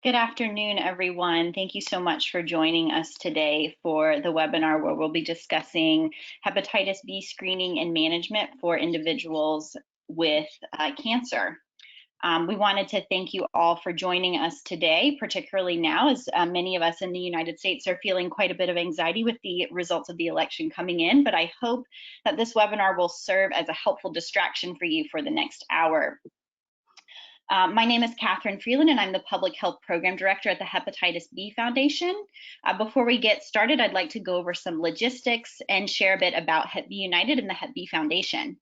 Good afternoon, everyone. Thank you so much for joining us today for the webinar where we'll be discussing hepatitis B screening and management for individuals with cancer. We wanted to thank you all for joining us today, particularly now as many of us in the United States are feeling quite a bit of anxiety with the results of the election coming in, but I hope that this webinar will serve as a helpful distraction for you for the next hour. My name is Catherine Freeland, and I'm the Public Health Program Director at the Hepatitis B Foundation. Before we get started, I'd like to go over some logistics and share a bit about Hep B United and the Hep B Foundation.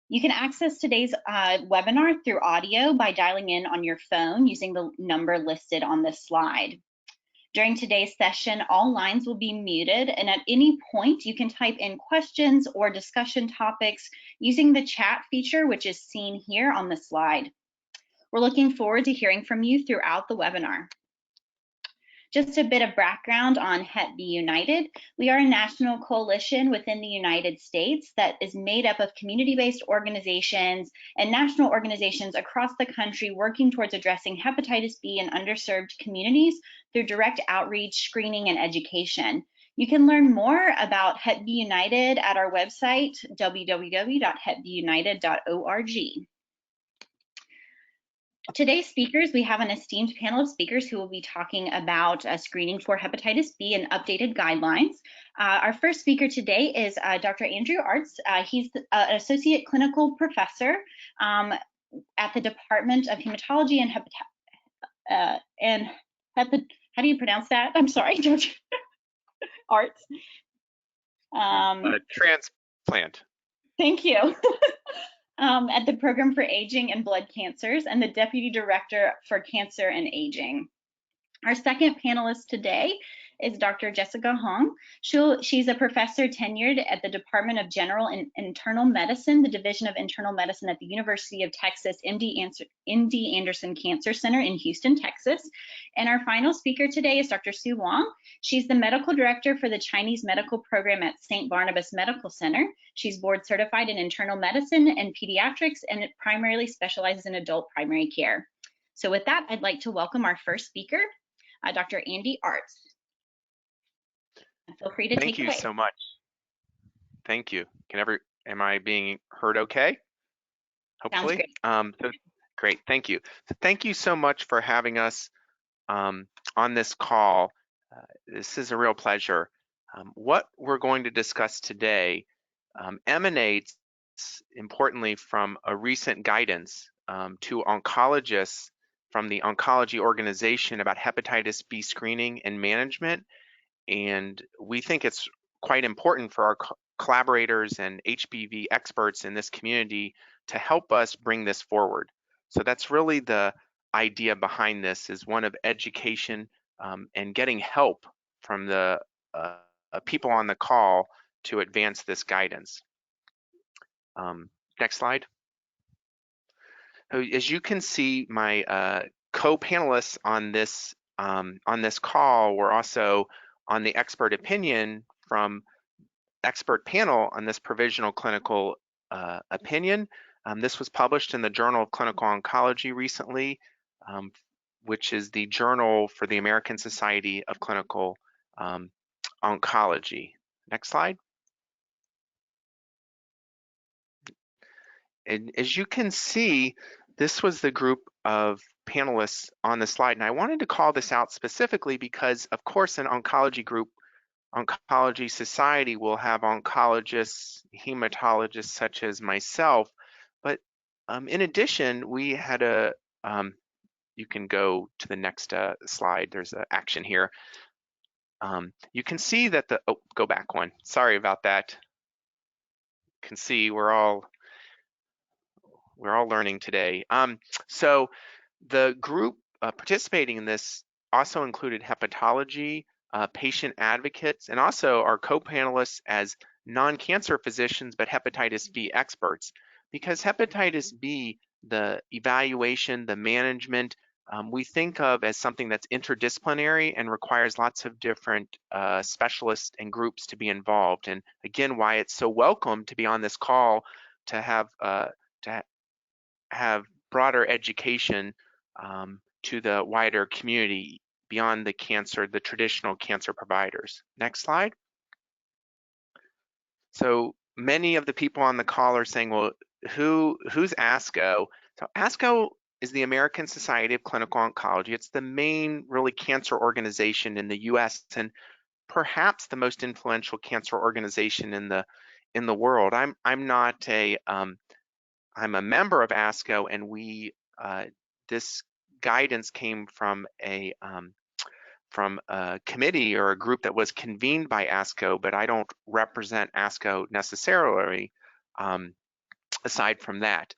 You can access today's webinar through audio by dialing in on your phone using the number listed on this slide. During today's session, all lines will be muted, and at any point you can type in questions or discussion topics using the chat feature, which is seen here on the slide. We're looking forward to hearing from you throughout the webinar. Just a bit of background on Hep B United. We are a national coalition within the United States that is made up of community-based organizations and national organizations across the country working towards addressing hepatitis B in underserved communities through direct outreach, screening, and education. You can learn more about Hep B United at our website, www.hepbunited.org. Today's speakers, we have an esteemed panel of speakers who will be talking about screening for hepatitis B and updated guidelines. Our first speaker today is Dr. Andrew Artz. He's an associate clinical professor at the Department of Hematology and how do you pronounce that? I'm sorry, Dr. Artz. Transplant. Thank you. At the Program for Aging and Blood Cancers and the Deputy Director for Cancer and Aging. Our second panelist today is Dr. Jessica Wong. She's a professor tenured at the Department of General and Internal Medicine, the Division of Internal Medicine at the University of Texas MD Anderson Cancer Center in Houston, Texas. And our final speaker today is Dr. Sue Wong. She's the medical director for the Chinese medical program at St. Barnabas Medical Center. She's board certified in internal medicine and pediatrics, and it primarily specializes in adult primary care. So with that, I'd like to welcome our first speaker, Dr. Andy Artz. Feel free to take it away. Thank you so much. Thank you. Am I being heard okay? Hopefully. Sounds great. Great, thank you. So thank you so much for having us on this call. This is a real pleasure. What we're going to discuss today emanates importantly from a recent guidance to oncologists from the Oncology organization about hepatitis B screening and management. And we think it's quite important for our collaborators and HBV experts in this community to help us bring this forward. So that's really the idea behind this, is one of education and getting help from the people on the call to advance this guidance. Next slide. So as you can see, my co-panelists on this call were also on the expert opinion from expert panel on this provisional clinical opinion. This was published in the Journal of Clinical Oncology recently, which is the journal for the American Society of Clinical Oncology. Next slide. And as you can see, this was the group of panelists on the slide. And I wanted to call this out specifically because, of course, an oncology group, Oncology Society will have oncologists, hematologists such as myself. But in addition, we had you can go to the next slide. There's an action here. You can see that go back one. Sorry about that. You can see we're all learning today. So the group participating in this also included hepatology, patient advocates, and also our co-panelists as non-cancer physicians, but hepatitis B experts. Because hepatitis B, the evaluation, the management, we think of as something that's interdisciplinary and requires lots of different specialists and groups to be involved. And again, why it's so welcome to be on this call to have broader education to the wider community beyond the traditional cancer providers. Next slide. So many of the people on the call are saying, well, who's ASCO? So ASCO is the American Society of Clinical Oncology. It's the main really cancer organization in the US and perhaps the most influential cancer organization in the world. I'm not a I'm a member of ASCO, and this guidance came from a committee or a group that was convened by ASCO, but I don't represent ASCO necessarily aside from that.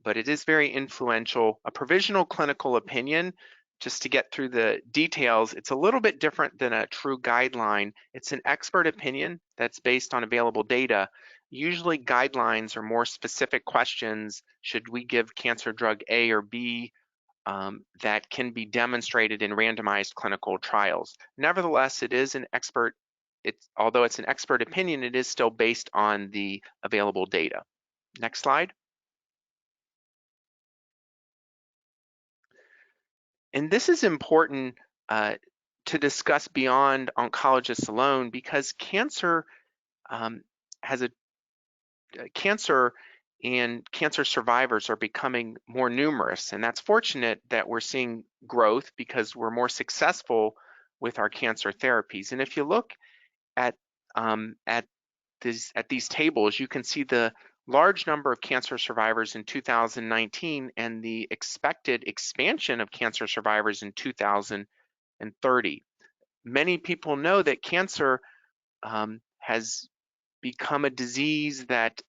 But it is very influential. A provisional clinical opinion, just to get through the details, it's a little bit different than a true guideline. It's an expert opinion that's based on available data. Usually guidelines are more specific questions. Should we give cancer drug A or B? That can be demonstrated in randomized clinical trials. Nevertheless, it is an expert, although it's an expert opinion, it is still based on the available data. Next slide. And this is important to discuss beyond oncologists alone, because cancer cancer and cancer survivors are becoming more numerous, and that's fortunate that we're seeing growth because we're more successful with our cancer therapies. And if you look at these tables, you can see the large number of cancer survivors in 2019 and the expected expansion of cancer survivors in 2030. Many people know that cancer has become a disease that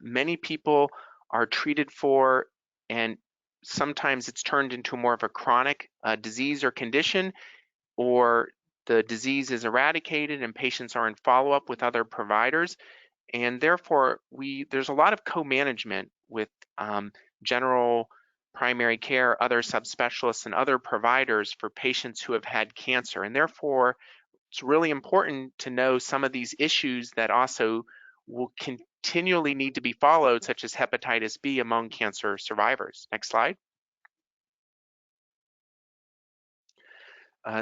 many people are treated for, and sometimes it's turned into more of a chronic disease or condition, or the disease is eradicated and patients are in follow-up with other providers. And therefore, there's a lot of co-management with general primary care, other subspecialists, and other providers for patients who have had cancer. And therefore, it's really important to know some of these issues that also will continually need to be followed, such as hepatitis B among cancer survivors. Next slide.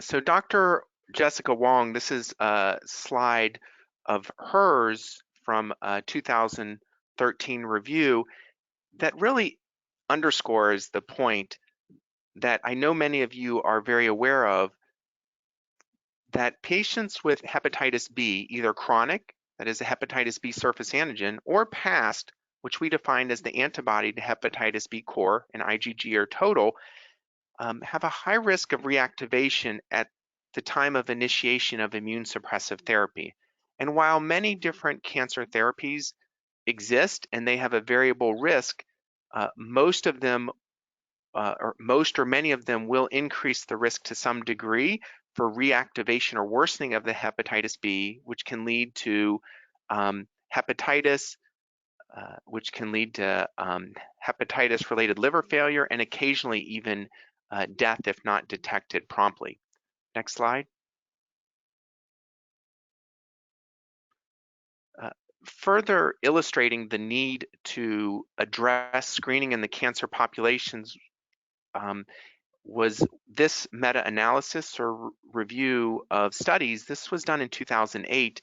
So Dr. Jessica Wong, this is a slide of hers from a 2013 review that really underscores the point that I know many of you are very aware of, that patients with hepatitis B, either chronic, that is a hepatitis B surface antigen, or past, which we defined as the antibody to hepatitis B core and IgG or total, have a high risk of reactivation at the time of initiation of immune suppressive therapy. And while many different cancer therapies exist and they have a variable risk, most of them or many of them will increase the risk to some degree for reactivation or worsening of the hepatitis B, which can lead to hepatitis, which can lead to hepatitis-related liver failure, and occasionally even death if not detected promptly. Next slide. Further illustrating the need to address screening in the cancer populations was this meta-analysis or review of studies. This was done in 2008.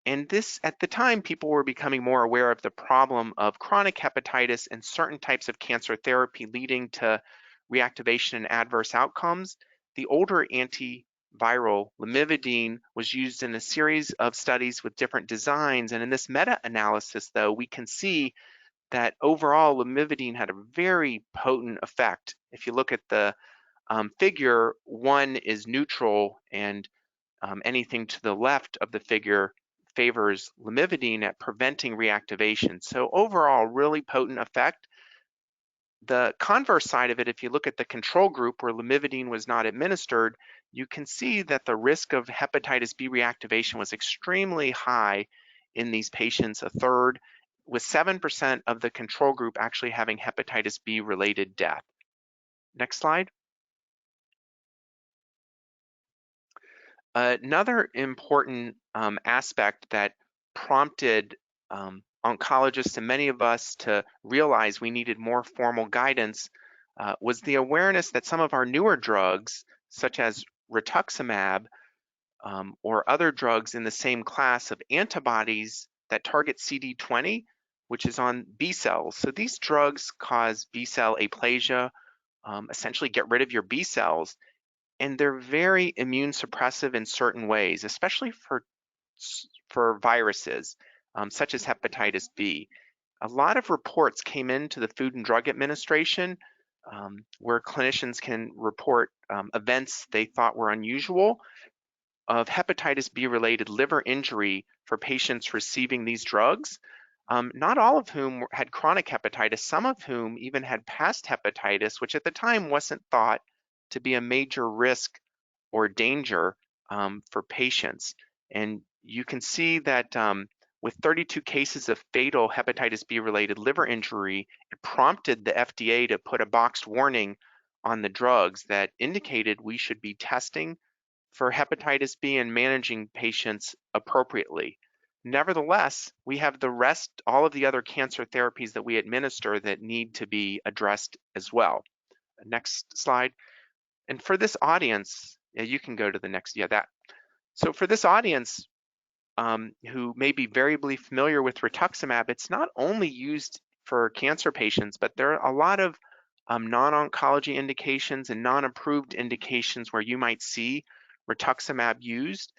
And this, at the time, people were becoming more aware of the problem of chronic hepatitis and certain types of cancer therapy leading to reactivation and adverse outcomes. The older antiviral lamivudine was used in a series of studies with different designs. And in this meta-analysis, though, we can see that overall lamivudine had a very potent effect. If you look at the figure, one is neutral, and anything to the left of the figure favors lamivudine at preventing reactivation. So overall, really potent effect. The converse side of it, if you look at the control group where lamivudine was not administered, you can see that the risk of hepatitis B reactivation was extremely high in these patients, a third, with 7% of the control group actually having hepatitis B related death. Next slide. Another important aspect that prompted oncologists and many of us to realize we needed more formal guidance was the awareness that some of our newer drugs, such as rituximab, or other drugs in the same class of antibodies that target CD20, which is on B cells. So these drugs cause B cell aplasia, essentially get rid of your B cells, and they're very immune suppressive in certain ways, especially for viruses, such as hepatitis B. A lot of reports came into the Food and Drug Administration where clinicians can report events they thought were unusual of hepatitis B related liver injury for patients receiving these drugs, not all of whom had chronic hepatitis, some of whom even had past hepatitis, which at the time wasn't thought to be a major risk or danger for patients. And you can see that with 32 cases of fatal hepatitis B related liver injury, it prompted the FDA to put a boxed warning on the drugs that indicated we should be testing for hepatitis B and managing patients appropriately. Nevertheless, we have all of the other cancer therapies that we administer that need to be addressed as well. Next slide. And for this audience, you can go to the next, that. So for this audience who may be variably familiar with rituximab, it's not only used for cancer patients, but there are a lot of non-oncology indications and non-approved indications where you might see rituximab used,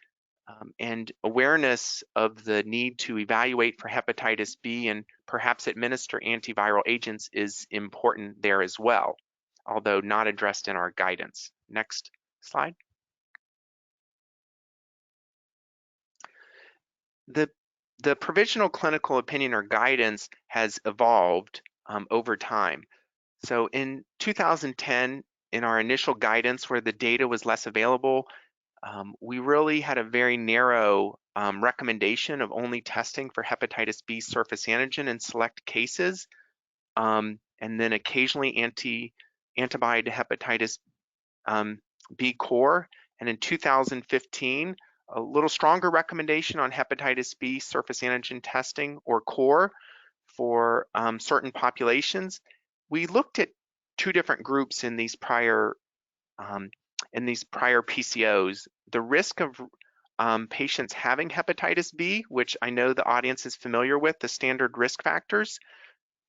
and awareness of the need to evaluate for hepatitis B and perhaps administer antiviral agents is important there as well, although not addressed in our guidance. Next slide. The Provisional Clinical Opinion or guidance has evolved over time. So in 2010, in our initial guidance where the data was less available, we really had a very narrow recommendation of only testing for hepatitis B surface antigen in select cases, and then occasionally antibody to hepatitis B core. And in 2015, a little stronger recommendation on hepatitis B surface antigen testing or core for certain populations. We looked at two different groups in these prior PCOs. The risk of patients having hepatitis B, which I know the audience is familiar with, the standard risk factors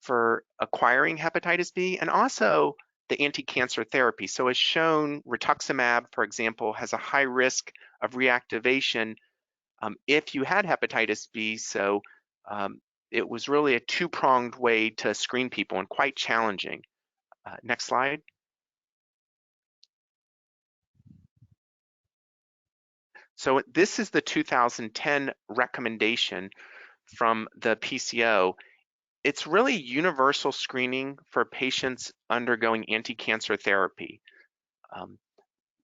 for acquiring hepatitis B, and also the anti-cancer therapy. So as shown, rituximab, for example, has a high risk of reactivation if you had hepatitis B. So it was really a two-pronged way to screen people and quite challenging. Next slide. So this is the 2010 recommendation from the PCO. It's really universal screening for patients undergoing anti-cancer therapy.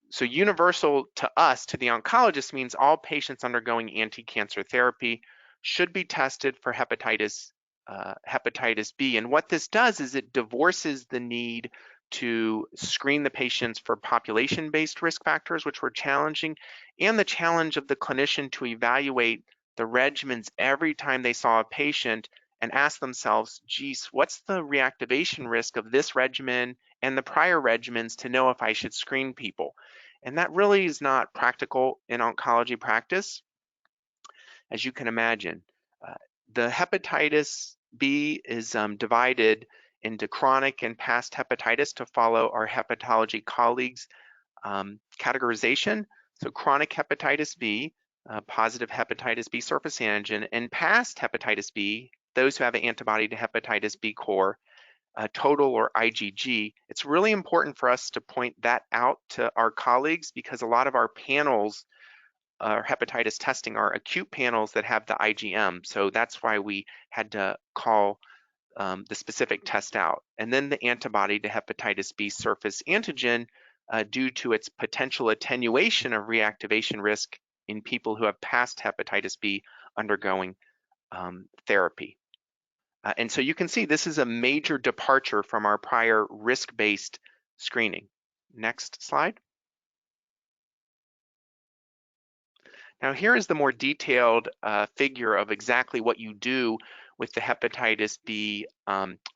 So universal to us, to the oncologist, means all patients undergoing anti-cancer therapy should be tested for hepatitis B. And what this does is it divorces the need to screen the patients for population-based risk factors, which were challenging, and the challenge of the clinician to evaluate the regimens every time they saw a patient and ask themselves, geez, what's the reactivation risk of this regimen and the prior regimens to know if I should screen people? And that really is not practical in oncology practice, as you can imagine. The hepatitis B is divided into chronic and past hepatitis to follow our hepatology colleagues' categorization. So chronic hepatitis B, positive hepatitis B surface antigen, and past hepatitis B, those who have an antibody to hepatitis B core, total or IgG. It's really important for us to point that out to our colleagues because a lot of our panels hepatitis testing are acute panels that have the IgM. So that's why we had to call the specific test out. And then the antibody to hepatitis B surface antigen due to its potential attenuation of reactivation risk in people who have past hepatitis B undergoing therapy. And so you can see this is a major departure from our prior risk-based screening. Next slide. Now here is the more detailed figure of exactly what you do with the hepatitis B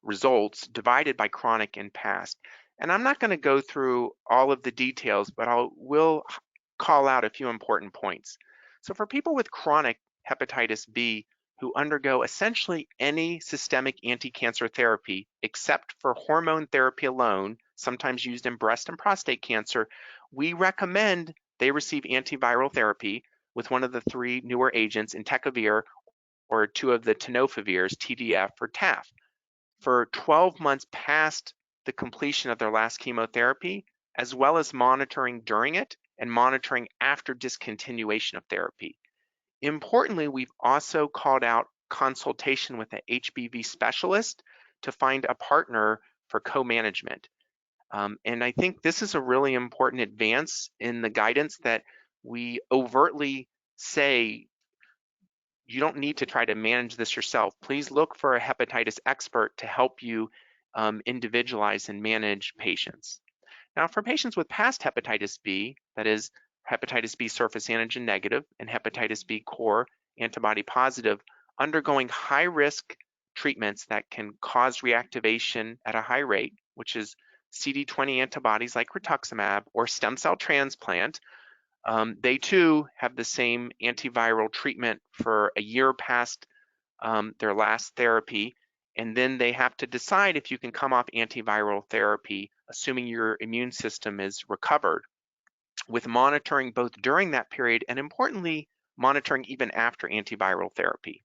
results divided by chronic and past. And I'm not going to go through all of the details, but I will call out a few important points. So for people with chronic hepatitis B who undergo essentially any systemic anti-cancer therapy except for hormone therapy alone, sometimes used in breast and prostate cancer, we recommend they receive antiviral therapy with one of the 3 newer agents, entecavir, or 2 of the tenofivirs, TDF or TAF, for 12 months past the completion of their last chemotherapy, as well as monitoring during it and monitoring after discontinuation of therapy. Importantly, we've also called out consultation with an HBV specialist to find a partner for co-management. And I think this is a really important advance in the guidance that we overtly say you don't need to try to manage this yourself. Please look for a hepatitis expert to help you individualize and manage patients. Now, for patients with past hepatitis B, that is hepatitis B surface antigen negative and hepatitis B core antibody positive, undergoing high-risk treatments that can cause reactivation at a high rate, which is CD20 antibodies like rituximab or stem cell transplant, they too have the same antiviral treatment for a year past their last therapy, and then they have to decide if you can come off antiviral therapy, assuming your immune system is recovered, with monitoring both during that period and, importantly, monitoring even after antiviral therapy.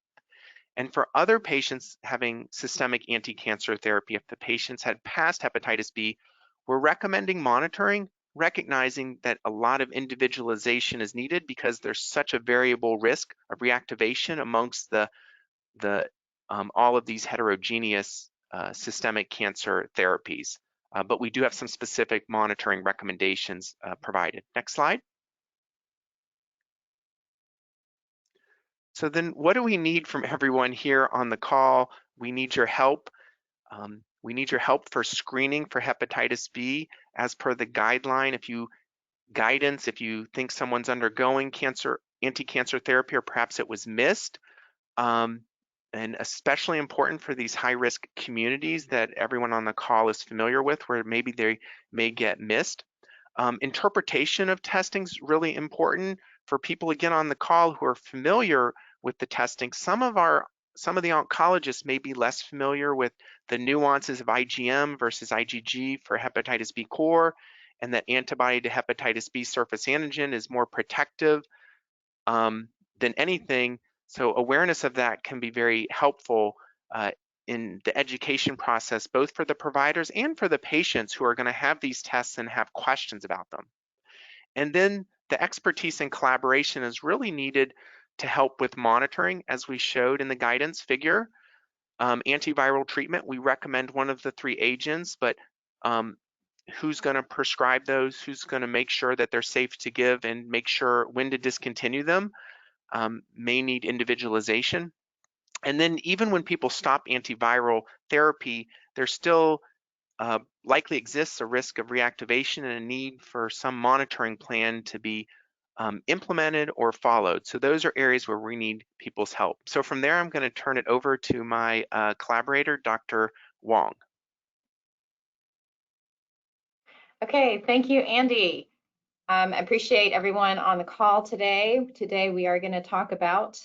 And for other patients having systemic anti-cancer therapy, if the patients had past hepatitis B, we're recommending monitoring, recognizing that a lot of individualization is needed because there's such a variable risk of reactivation amongst all of these heterogeneous systemic cancer therapies. But we do have some specific monitoring recommendations provided. Next slide. So then what do we need from everyone here on the call? We need your help. We need your help for screening for hepatitis B as per the guideline. If you think someone's undergoing anti-cancer therapy, or perhaps it was missed, and especially important for these high-risk communities that everyone on the call is familiar with, where maybe they may get missed. Interpretation of testing is really important for people, again, on the call who are familiar with the testing. Some of the oncologists may be less familiar with the nuances of IgM versus IgG for hepatitis B core, and that antibody to hepatitis B surface antigen is more protective than anything. So awareness of that can be very helpful in the education process, both for the providers and for the patients who are going to have these tests and have questions about them. And then the expertise and collaboration is really needed to help with monitoring, as we showed in the guidance figure. Antiviral treatment, we recommend one of the 3 agents, but who's going to prescribe those, who's going to make sure that they're safe to give and make sure when to discontinue them may need individualization. And then even when people stop antiviral therapy, there still likely exists a risk of reactivation and a need for some monitoring plan to be implemented or followed. So those are areas where we need people's help. So from there, I'm going to turn it over to my collaborator, Dr. Wong. Okay, thank you, Andy. I appreciate everyone on the call today. Today we are going to talk about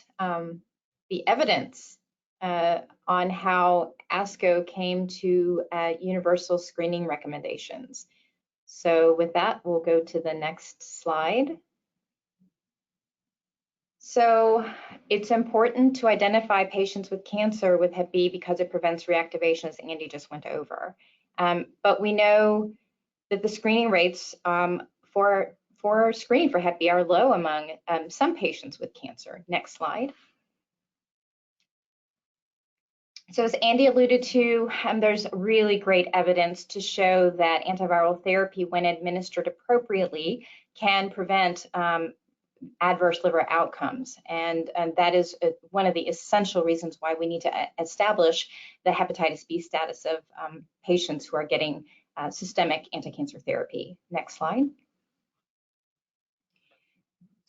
the evidence on how ASCO came to universal screening recommendations. So with that, we'll go to the next slide. So it's important to identify patients with cancer with Hep B because it prevents reactivation, as Andy just went over. But we know that the screening rates for screening for Hep B are low among some patients with cancer. Next slide. So as Andy alluded to, there's really great evidence to show that antiviral therapy, when administered appropriately, can prevent adverse liver outcomes. And that is one of the essential reasons why we need to establish the hepatitis B status of patients who are getting systemic anti-cancer therapy. Next slide.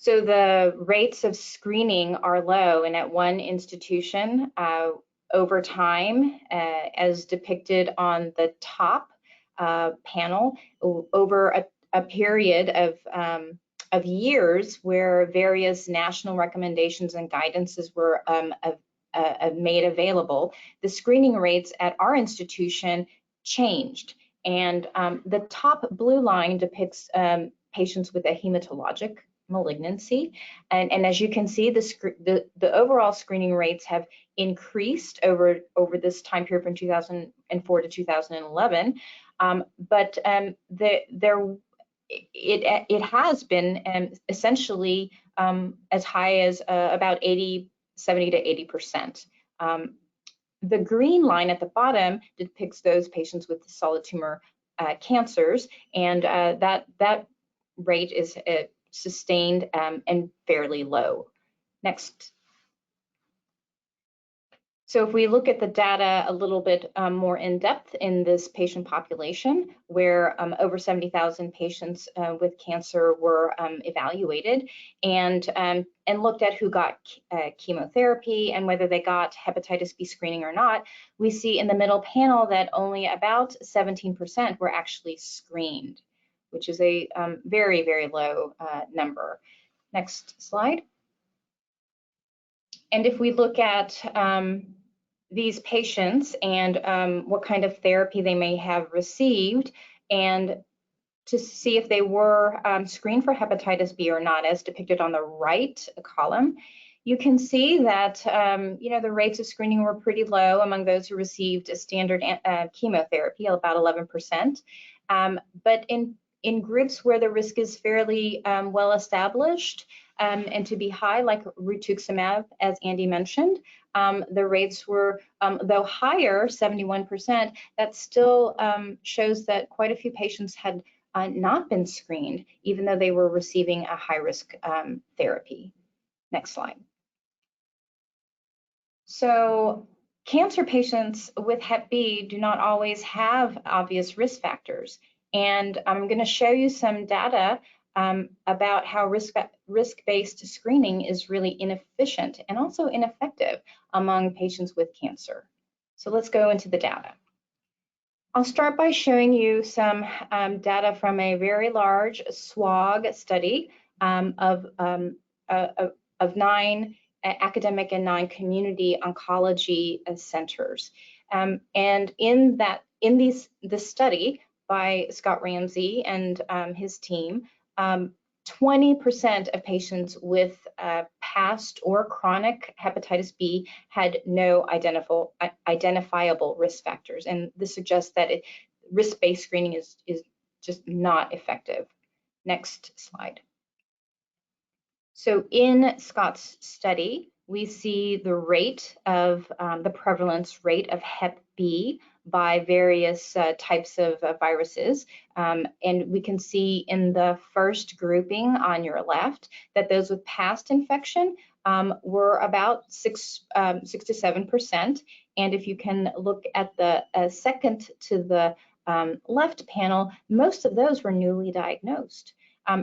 So the rates of screening are low, and at one institution over time, as depicted on the top, panel over a period of years where various national recommendations and guidances were made available. The screening rates at our institution changed. And the top blue line depicts patients with a hematologic malignancy. And as you can see, the overall screening rates have increased over this time period from 2004 to 2011. But it has been essentially as high as about 70 to 80%. The green line at the bottom depicts those patients with solid tumor cancers, and that rate is sustained and fairly low. Next. So if we look at the data a little bit more in depth in this patient population, where over 70,000 patients with cancer were evaluated, and looked at who got chemotherapy and whether they got hepatitis B screening or not, we see in the middle panel that only about 17% were actually screened, which is a very, very low number. Next slide. And if we look at these patients and what kind of therapy they may have received, and to see if they were screened for hepatitis B or not, as depicted on the right column, you can see that the rates of screening were pretty low among those who received a standard chemotherapy, about 11%. But in groups where the risk is fairly well established and to be high, like rituximab, as Andy mentioned, the rates were, though higher, 71%, that still shows that quite a few patients had not been screened, even though they were receiving a high-risk therapy. Next slide. So cancer patients with Hep B do not always have obvious risk factors. And I'm going to show you some data about how risk-based screening is really inefficient and also ineffective among patients with cancer. So let's go into the data. I'll start by showing you some data from a very large SWOG study of 9 academic and 9 community oncology centers. And in this study by Scott Ramsey and his team, 20% of patients with past or chronic hepatitis B had no identifiable risk factors, and this suggests that risk-based screening is just not effective. Next slide. So in Scott's study, we see the rate of the prevalence rate of Hep B by various types of viruses. And we can see in the first grouping on your left that those with past infection were about 6 to 7%. And if you can look at the second to the left panel, most of those were newly diagnosed.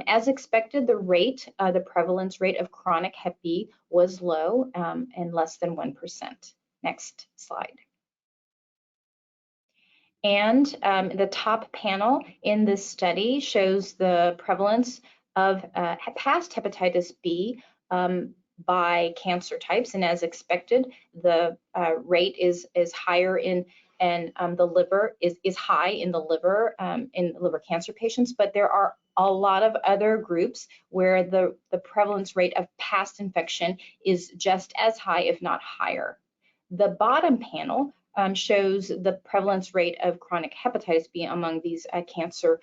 As expected, the prevalence rate of chronic Hep B was low and less than 1%. Next slide. And the top panel in this study shows the prevalence of past hepatitis B by cancer types, and as expected, the rate is higher in the liver, is high in the liver in liver cancer patients, but there are a lot of other groups where the prevalence rate of past infection is just as high, if not higher. The bottom panel shows the prevalence rate of chronic hepatitis B among these cancer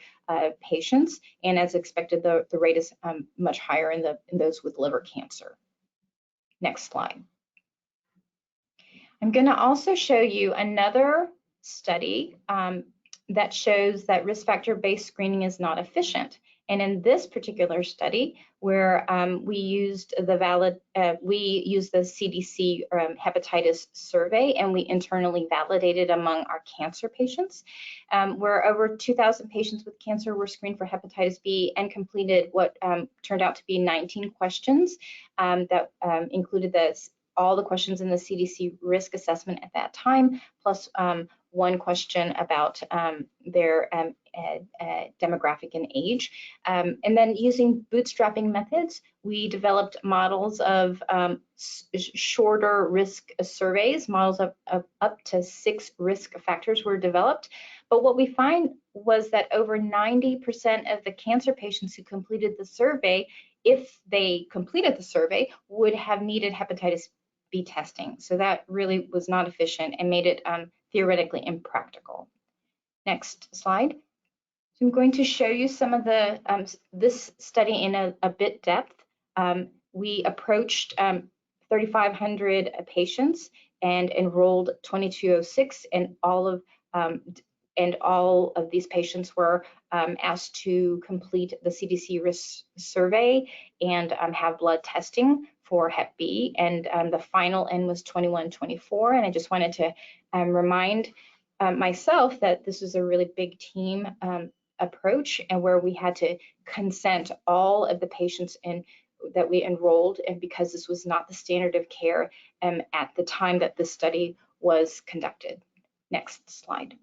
patients, and as expected, the rate is much higher in those with liver cancer. Next slide. I'm going to also show you another study that shows that risk factor-based screening is not efficient. And in this particular study, where we used the CDC Hepatitis survey, and we internally validated among our cancer patients, where over 2,000 patients with cancer were screened for hepatitis B and completed what turned out to be 19 questions that included all the questions in the CDC risk assessment at that time, plus one question about their demographic and age. And then using bootstrapping methods, we developed models of shorter risk surveys. Models of up to 6 risk factors were developed. But what we find was that over 90% of the cancer patients who completed the survey, if they completed the survey, would have needed hepatitis B testing. So that really was not efficient and made it theoretically impractical. Next slide. So I'm going to show you some of the this study in a bit depth. We approached 3,500 patients and enrolled 2206, and all of these patients were asked to complete the CDC Risk Survey and have blood testing for Hep B, and the final N was 2124. And I just wanted to remind myself that this was a really big team approach, and where we had to consent all of the patients that we enrolled, and because this was not the standard of care at the time that the study was conducted. Next slide.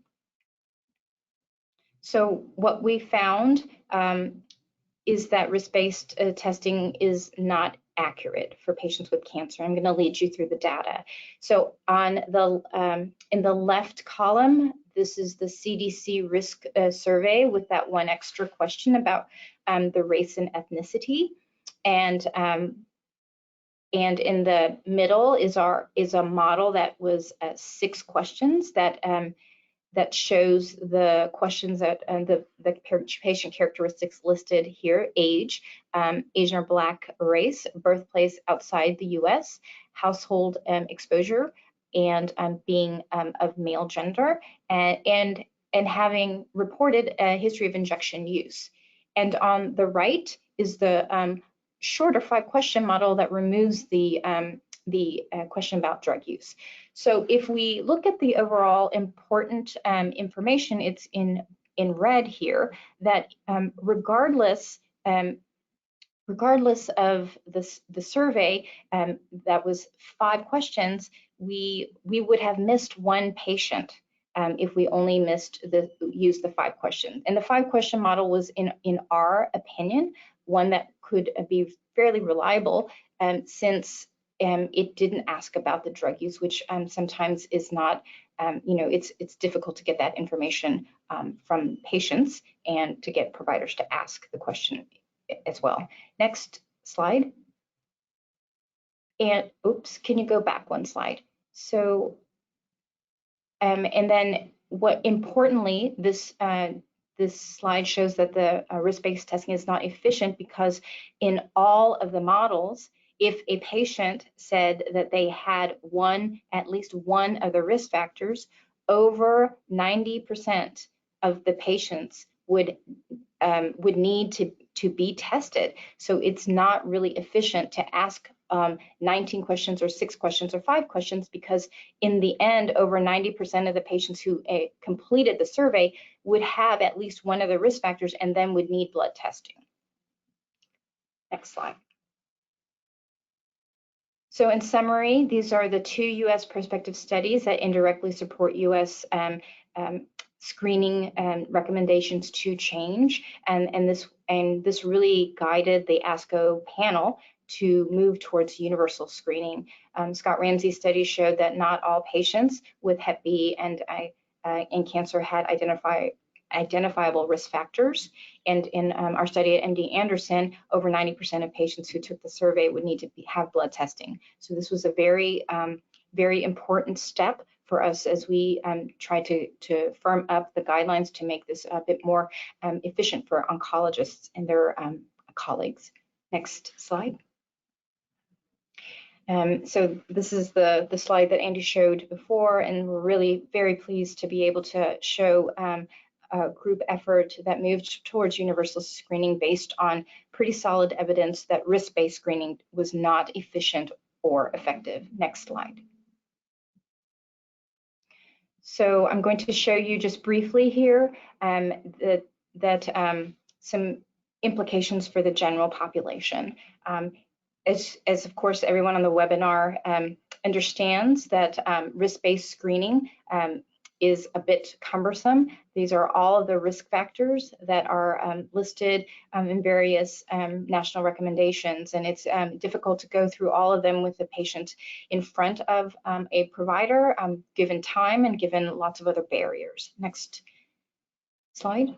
So what we found is that risk-based testing is not accurate for patients with cancer. I'm going to lead you through the data. So on the in the left column, this is the CDC Risk Survey with that one extra question about the race and ethnicity, and in the middle is a model that was 6 questions that shows the questions that the patient characteristics listed here: age, Asian or Black race, birthplace outside the U.S., household exposure, and being of male gender, and having reported a history of injection use. And on the right is the shorter 5-question model that removes the question about drug use. So if we look at the overall important information, it's in red here, that regardless of the survey, that was 5 questions, we would have missed 1 patient if we only used the 5 questions. And the 5-question model was, in our opinion, one that could be fairly reliable, since it didn't ask about the drug use, which sometimes is not, it's difficult to get that information from patients and to get providers to ask the question as well. Next slide. And oops, can you go back 1 slide? So, and then what importantly, this slide shows that the risk-based testing is not efficient, because in all of the models, if a patient said that they had at least one of the risk factors, over 90% of the patients would need to be tested. So it's not really efficient to ask 19 questions or 6 questions or 5 questions, because in the end, over 90% of the patients who completed the survey would have at least one of the risk factors and then would need blood testing. Next slide. So in summary, these are the 2 U.S. prospective studies that indirectly support U.S. Screening recommendations to change, and this really guided the ASCO panel to move towards universal screening. Scott Ramsey's study showed that not all patients with Hep B and cancer had identifiable risk factors, and in our study at MD Anderson, over 90% of patients who took the survey would need to have blood testing. So this was a very, very important step for us as we try to firm up the guidelines to make this a bit more efficient for oncologists and their colleagues. Next slide. So this is the slide that Andy showed before, and we're really very pleased to be able to show a group effort that moved towards universal screening based on pretty solid evidence that risk-based screening was not efficient or effective. Next slide. So I'm going to show you just briefly here that some implications for the general population. As of course everyone on the webinar understands, that risk-based screening is a bit cumbersome. These are all of the risk factors that are listed in various national recommendations, and it's difficult to go through all of them with the patient in front of a provider, given time and given lots of other barriers. Next slide.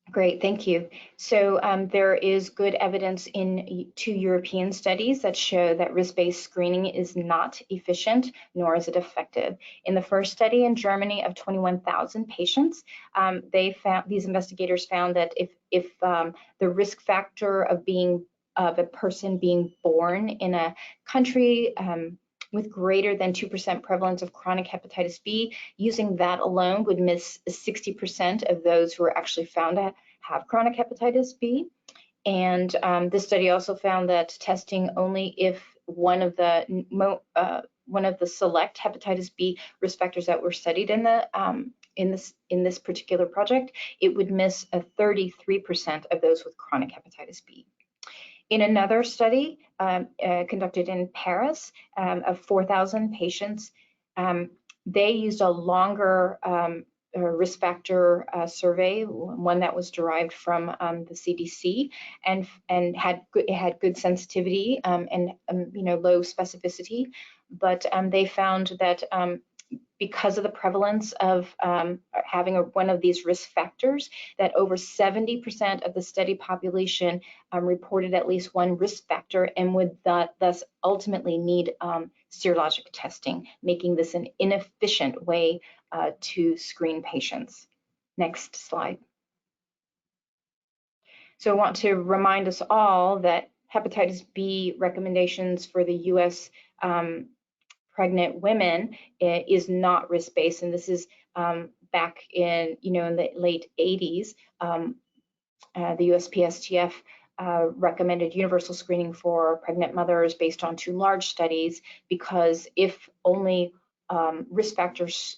Great, thank you. So there is good evidence in 2 European studies that show that risk-based screening is not efficient, nor is it effective. In the first study in Germany of 21,000 patients, these investigators found that if the risk factor of a person being born in a country with greater than 2% prevalence of chronic hepatitis B, using that alone would miss 60% of those who are actually found to have chronic hepatitis B. And this study also found that testing only if one of the select hepatitis B risk factors that were studied in this particular project, it would miss 33% of those with chronic hepatitis B. In another study conducted in Paris of 4,000 patients, they used a longer risk factor survey, one that was derived from the CDC, and it had good sensitivity and low specificity, but they found that because of the prevalence of having one of these risk factors, that over 70% of the study population reported at least one risk factor and would thus ultimately need serologic testing, making this an inefficient way to screen patients. Next slide. So I want to remind us all that hepatitis B recommendations for the US pregnant women is not risk-based, and this is back in in the late 80s. The USPSTF recommended universal screening for pregnant mothers based on 2 large studies, because if only risk factors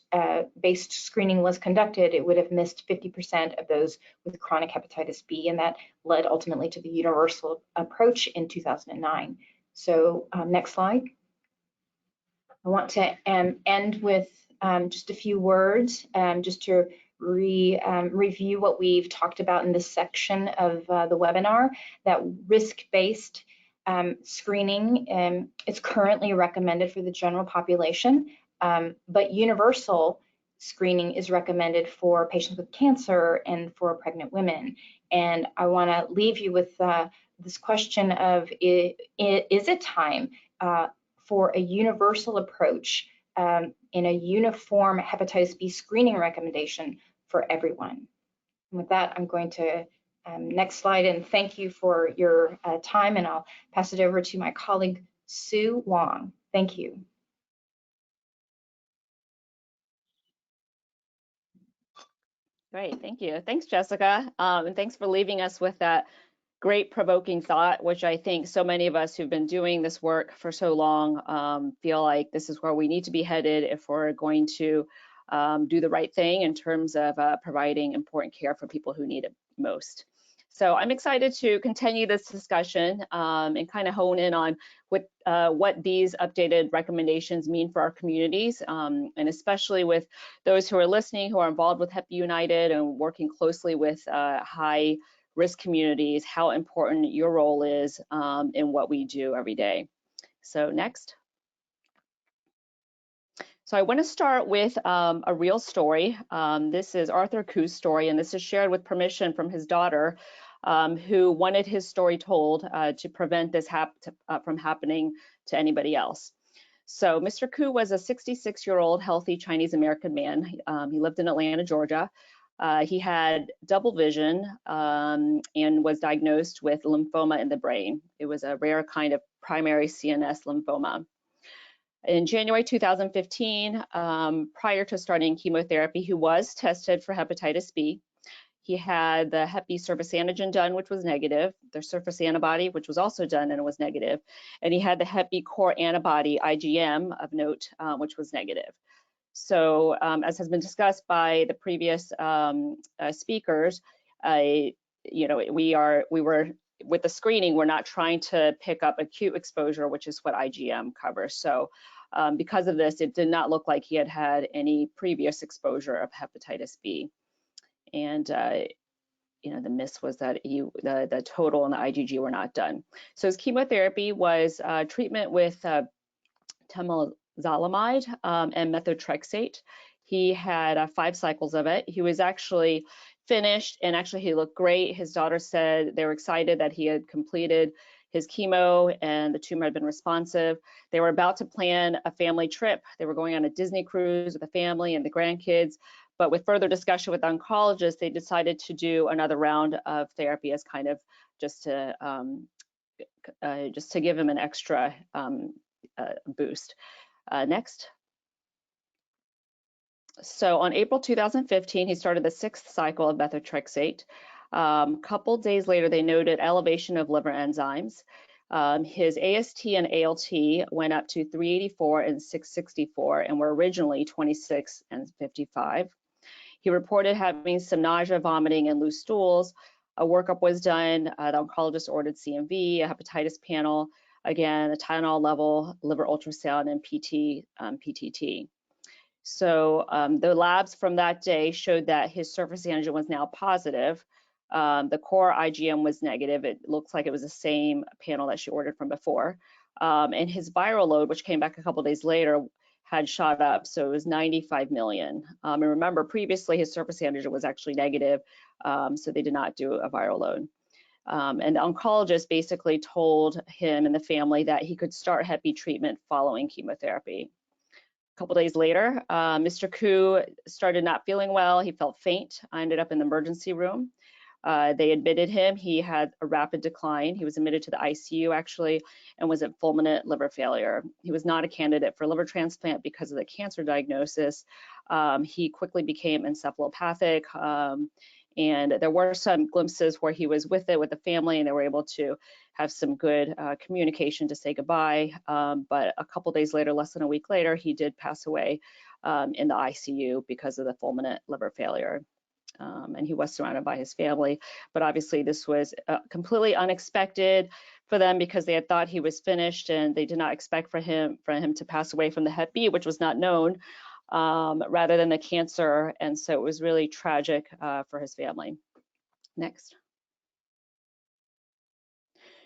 based screening was conducted, it would have missed 50% of those with chronic hepatitis B, and that led ultimately to the universal approach in 2009. So next slide. I want to end with just a few words, just to review what we've talked about in this section of the webinar, that risk-based screening is currently recommended for the general population, but universal screening is recommended for patients with cancer and for pregnant women. And I want to leave you with this question of, is it time for a universal approach in a uniform hepatitis B screening recommendation for everyone? And with that, I'm going to next slide, and thank you for your time, and I'll pass it over to my colleague, Sue Wong. Thank you. Great, thank you. Thanks, Jessica, and thanks for leaving us with that great provoking thought, which I think so many of us who've been doing this work for so long feel like this is where we need to be headed if we're going to do the right thing in terms of providing important care for people who need it most. So I'm excited to continue this discussion and kind of hone in on what these updated recommendations mean for our communities, and especially with those who are listening, who are involved with Heppy United and working closely with high risk communities, how important your role is in what we do every day. So next. So I want to start with a real story. This is Arthur Ku's story, and this is shared with permission from his daughter, who wanted his story told to prevent this from happening to anybody else. So Mr. Ku was a 66-year-old healthy Chinese American man. He lived in Atlanta, Georgia. He had double vision and was diagnosed with lymphoma in the brain. It was a rare kind of primary CNS lymphoma. In January 2015, prior to starting chemotherapy, he was tested for hepatitis B. He had the Heppy surface antigen done, which was negative, the surface antibody, which was also done and it was negative, and he had the Heppy core antibody, IgM, of note, which was negative. So as has been discussed by the previous speakers, we were with the screening, we're not trying to pick up acute exposure, which is what IgM covers. So Because of this, it did not look like he had had any previous exposure of hepatitis B. And the miss was that the total and the IgG were not done. So his chemotherapy was treatment with temozolomide and methotrexate. He had 5 cycles of it. He was actually finished, and actually he looked great. His daughter said they were excited that he had completed his chemo and the tumor had been responsive. They were about to plan a family trip. They were going on a Disney cruise with the family and the grandkids. But with further discussion with oncologists, they decided to do another round of therapy as kind of just to give him an extra boost. Next. So on April 2015, he started the 6th cycle of methotrexate. Couple days later, they noted elevation of liver enzymes. His AST and ALT went up to 384 and 664 and were originally 26 and 55. He reported having some nausea, vomiting, and loose stools. A workup was done. The oncologist ordered CMV, a hepatitis panel, again, a Tylenol level, liver ultrasound, and PTT. So the labs from that day showed that his surface antigen was now positive. The core IgM was negative. It looks like it was the same panel that she ordered from before. And his viral load, which came back a couple days later, had shot up, so it was 95 million. And remember, previously his surface antigen was actually negative, so they did not do a viral load. And the oncologist basically told him and the family that he could start Heppy treatment following chemotherapy. A couple days later, Mr. Koo started not feeling well. He felt faint. I ended up in the emergency room. They admitted him. He had a rapid decline. He was admitted to the ICU actually and was at fulminant liver failure. He was not a candidate for liver transplant because of the cancer diagnosis. He quickly became encephalopathic, and there were some glimpses where he was with the family and they were able to have some good communication to say goodbye. But a couple days later, less than a week later, he did pass away in the ICU because of the fulminant liver failure. And he was surrounded by his family. But obviously this was completely unexpected for them because they had thought he was finished and they did not expect for him to pass away from the Hep B, which was not known, rather than the cancer. And so it was really tragic for his family. Next.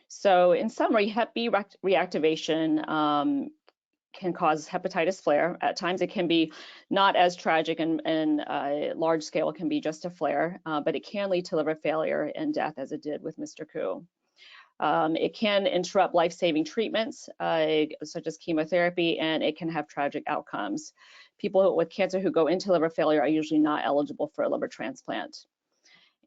So in summary, Hep B reactivation can cause hepatitis flare. At times it can be not as tragic and large scale, it can be just a flare, but it can lead to liver failure and death as it did with Mr. Koo. It can interrupt life-saving treatments such as chemotherapy, and it can have tragic outcomes. People with cancer who go into liver failure are usually not eligible for a liver transplant.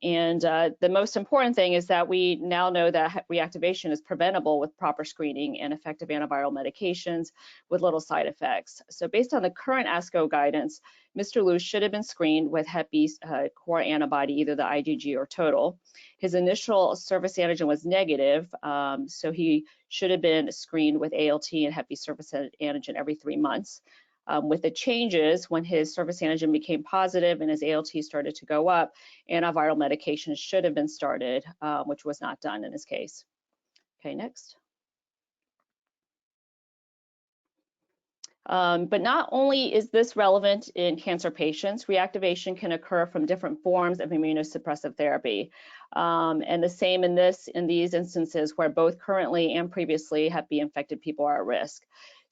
And the most important thing is that we now know that reactivation is preventable with proper screening and effective antiviral medications with little side effects. So based on the current ASCO guidance, Mr. Liu should have been screened with Hep B's core antibody, either the IgG or total. His initial surface antigen was negative, so he should have been screened with ALT and Hep B surface antigen every 3 months. With the changes, when his surface antigen became positive and his ALT started to go up, antiviral medication should have been started, which was not done in his case. Okay, next. But not only is this relevant in cancer patients, reactivation can occur from different forms of immunosuppressive therapy. And the same in these instances where both currently and previously Hep B infected people are at risk.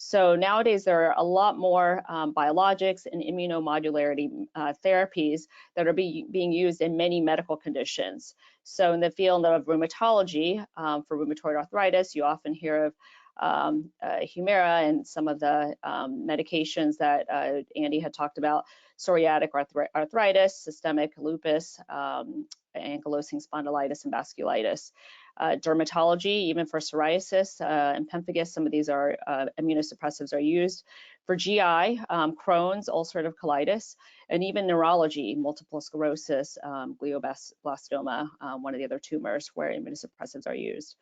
So nowadays there are a lot more biologics and immunomodularity therapies that are being used in many medical conditions. So in the field of rheumatology, for rheumatoid arthritis, you often hear of Humira and some of the medications that Andy had talked about, psoriatic arthritis, systemic lupus, ankylosing spondylitis, and vasculitis. Dermatology, even for psoriasis and pemphigus, some of these are immunosuppressives are used. For GI, Crohn's, ulcerative colitis, and even neurology, multiple sclerosis, glioblastoma, one of the other tumors where immunosuppressives are used.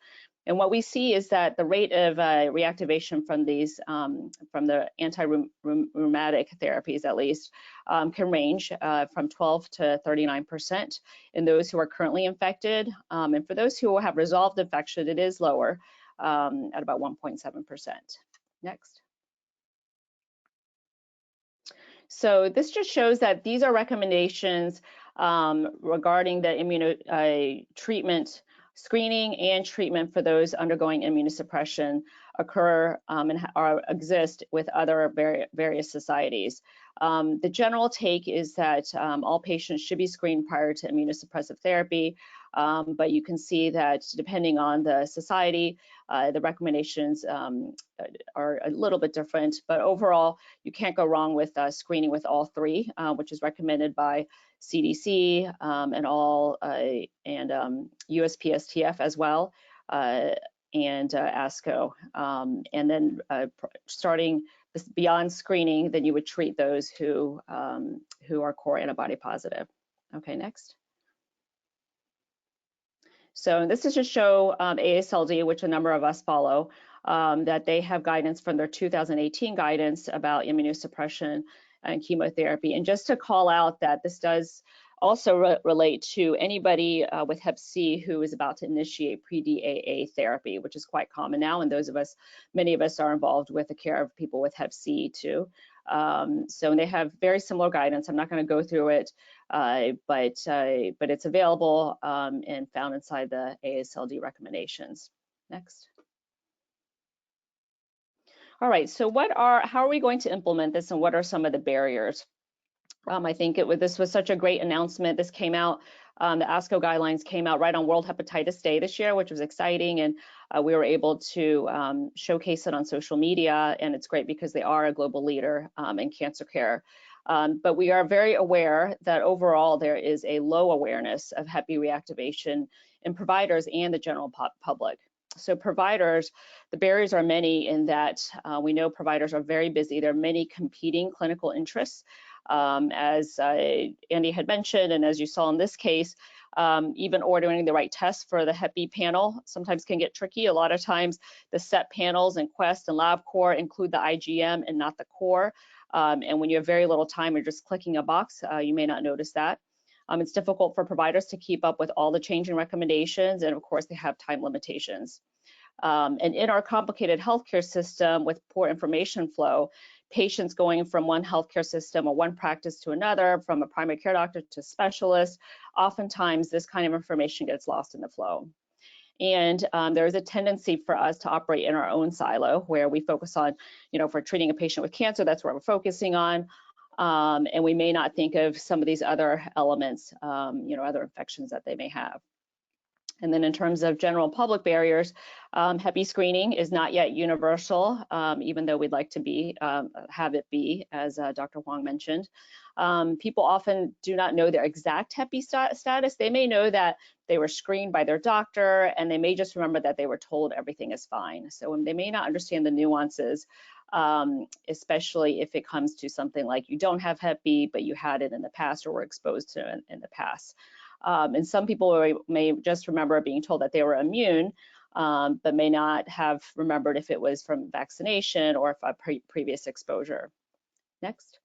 And what we see is that the rate of reactivation from these, from the anti-rheumatic therapies at least, can range from 12 to 39% in those who are currently infected. And for those who have resolved infection, it is lower at about 1.7%. Next. So this just shows that these are recommendations regarding the treatment, screening and treatment for those undergoing immunosuppression occur and exist with other various societies. The general take is that all patients should be screened prior to immunosuppressive therapy, but you can see that depending on the society, the recommendations are a little bit different, but overall, you can't go wrong with screening with all three, which is recommended by CDC and USPSTF as well, and ASCO. And then starting beyond screening, then you would treat those who are core antibody positive. Okay, next. So this is to show AASLD, which a number of us follow, that they have guidance from their 2018 guidance about immunosuppression and chemotherapy. And just to call out that this does also relate to anybody with Hep C who is about to initiate pre-DAA therapy, which is quite common now. And many of us are involved with the care of people with Hep C too. So they have very similar guidance. I'm not going to go through it, but it's available and found inside the AASLD recommendations. Next. All right, so how are we going to implement this, and what are some of the barriers? I think this was such a great announcement. This came out, the ASCO guidelines came out right on World Hepatitis Day this year, which was exciting, and we were able to showcase it on social media, and it's great because they are a global leader in cancer care. But we are very aware that overall there is a low awareness of Heppy reactivation in providers and the general public. So providers, the barriers are many in that we know providers are very busy. There are many competing clinical interests. As Andy had mentioned, and as you saw in this case, even ordering the right test for the Hep B panel sometimes can get tricky. A lot of times the SET panels in Quest and LabCorp include the IgM and not the core. And when you have very little time, you're just clicking a box, you may not notice that. It's difficult for providers to keep up with all the changing recommendations, and of course they have time limitations. And in our complicated healthcare system with poor information flow, patients going from one healthcare system or one practice to another, from a primary care doctor to specialist, oftentimes this kind of information gets lost in the flow. And there's a tendency for us to operate in our own silo where we focus on, if we're treating a patient with cancer, that's where we're focusing on. And we may not think of some of these other elements, other infections that they may have. And then in terms of general public barriers, Hep B screening is not yet universal, even though we'd like to have it be, as Dr. Wong mentioned. People often do not know their exact Hep B status. They may know that they were screened by their doctor, and they may just remember that they were told everything is fine. So they may not understand the nuances, especially if it comes to something like you don't have Hep B, but you had it in the past or were exposed to it in the past. And some people may just remember being told that they were immune, but may not have remembered if it was from vaccination or if a previous exposure. Next.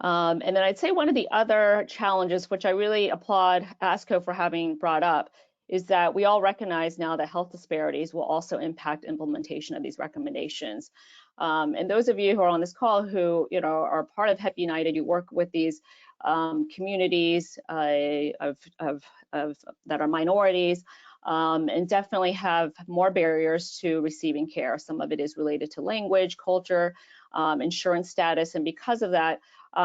And then I'd say one of the other challenges, which I really applaud ASCO for having brought up, is that we all recognize now that health disparities will also impact implementation of these recommendations. And those of you who are on this call who are part of Hep United, you work with these communities that are minorities, and definitely have more barriers to receiving care. Some of it is related to language, culture, insurance status, and because of that,